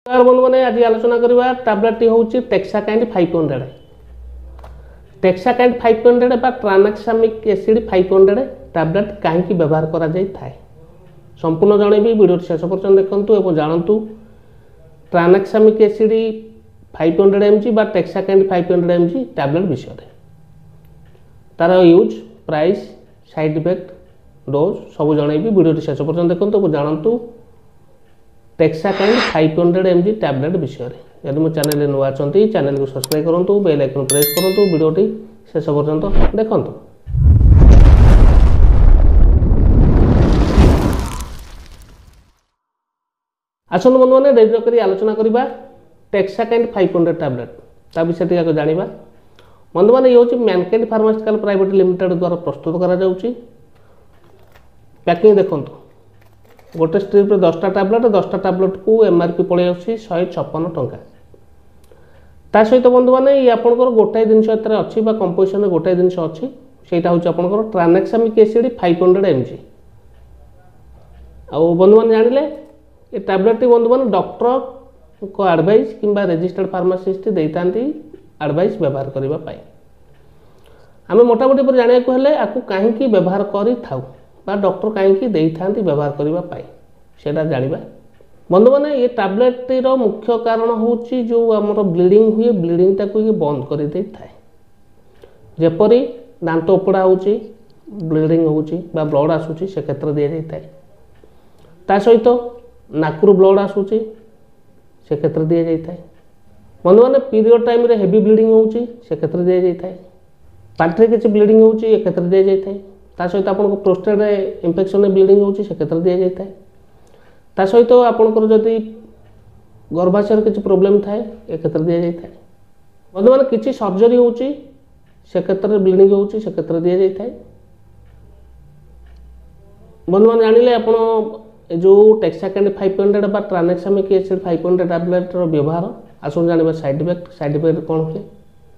बंधु मैंने आज आलोचना करवा टैबलेट हूँ टेक्साकाइंड 500 टेक्साकाइंड 500 बा ट्रानाक्सामिक एसिड 500 टैबलेट कहीं व्यवहार करा जाए संपूर्ण जनइबी वीडियो शेष पर्यटन देखूँ और जानतु ट्रानाक्सामिक एसिड 500 mg बा टेक्साकाइंड 500 mg टैबलेट विषय तार use price side effect dose सब जनइबी वीडियो शेष पर्यटन देखूँ और जानतु टेक्साकाइंड 500 mg टैबलेट विषय यदि मो चैनल नुआ अच्छा चैनल को सब्सक्राइब करूँ बेल आइकन प्रेस करूँ वीडियोटी शेष पर्यंत देखूँ। आसतु बंधु मैंने रेडी नक आलोचना करवा टेक्साकाइंड 500 टैबलेट ता विषय टी जाना बंधु मैंने ये हूँ मैनकाइंड फार्मास्यूटिकल प्राइवेट लिमिटेड द्वारा प्रस्तुत करा पैकिंग देखूँ गोटे स्ट्रिप्रे 10टा टैबलेट को एमआरपी पड़े 156 टंका ता सहित बंधु मैंने ये आपंकर गोटाए जिनस अच्छी कंपोजिशन गोटाए जिनस अच्छी से आपंकर ट्रानाक्सामिक एसिड 500 mg आ बंधु मैंने जानिले ये टैबलेट बंधु मैंने डॉक्टर को एडवाइस किंबा रजिस्टर्ड फार्मासिस्ट देता एडवाइस व्यवहार करने आम मोटामोटी पर जाना हेल्ले आपको कहीं व्यवहार कर डॉक्टर कहीं व्यवहार करने से जाना बंधु मैंने ये टैबलेट मुख्य कारण हूँ जो आमर ब्लीडिंग हुए ब्लीडिंग टाक ये बंद कर दे थाए जेपरी दांत उपड़ा हो ब्लीडिंग हो ब्लड आसूँ से क्षेत्र दि जाए ता सहित नाकरू ब्लड आसूँ से क्षेत्र दि जाए बंधु मैंने पीरियड टाइम रे हेवी ब्लीडिंग हो क्षेत्र दि जाए पार्टी किसी ब्लीडिंग हो क्षेत्र दि जाए ता सहित आपको प्रोस्टेट इन्फेक्शन ब्लीडिंग हो क्षेत्र दि जाए ता सहित आपंकर जदि गर्भाशय किसी प्रोब्लेम थाए ए क्षेत्र दि जाए बंधु मैंने किसी सर्जरी हो क्षेत्र में ब्लीडिंग हो क्षेत्र दि जाए बंधु मैंने जानिले आप जो टेक्साकाइंड 500 बा ट्रानाक्सामिक एसिड 500 टैबलेट व्यवहार आसुन जाना साइड इफेक्ट कौन हुए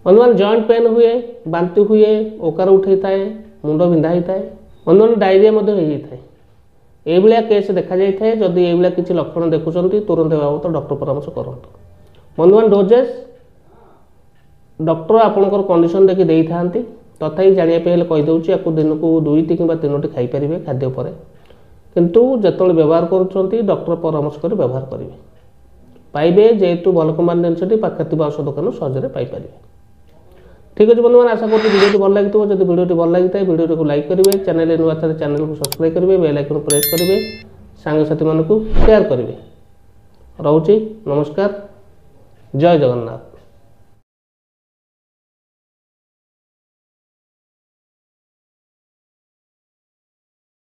बंधु मैंने जॉइंट पेन हुए बांति हुए ओकार उठे थाए मुंड बिंधा होता है बंधु मैंने डायरिया होता है ये केस देखा जाए जदि ये किसी लक्षण देखुं तुरंत बाबत डॉक्टर परामर्श करूँ बंधु मैंने डोजेस डॉक्टर आपंकर कंडीशन देखिए दे था तथापि जानापी कहीदे आपको दिन को 2टी कि 3टी खाईपारे खाद्य पर किंतु जो व्यवहार कर डॉक्टर परामर्श कर व्यवहार करेंगे पाइबे जेहेतु भल कंपनी जिनस पाखे औषध दुकान सहजरे पाइपर ठीक अच्छे बंधु मैंने आशा करते वीडियो भल लगी जब वीडियो भल लगी है वीडियो को लाइक करेंगे चैनल नुआ चैनल को सब्सक्राइब करेंगे बेल आइकन प्रेस करेंगे सांगसाथी मानक शेयर करेंगे रोचे नमस्कार जय जगन्नाथ।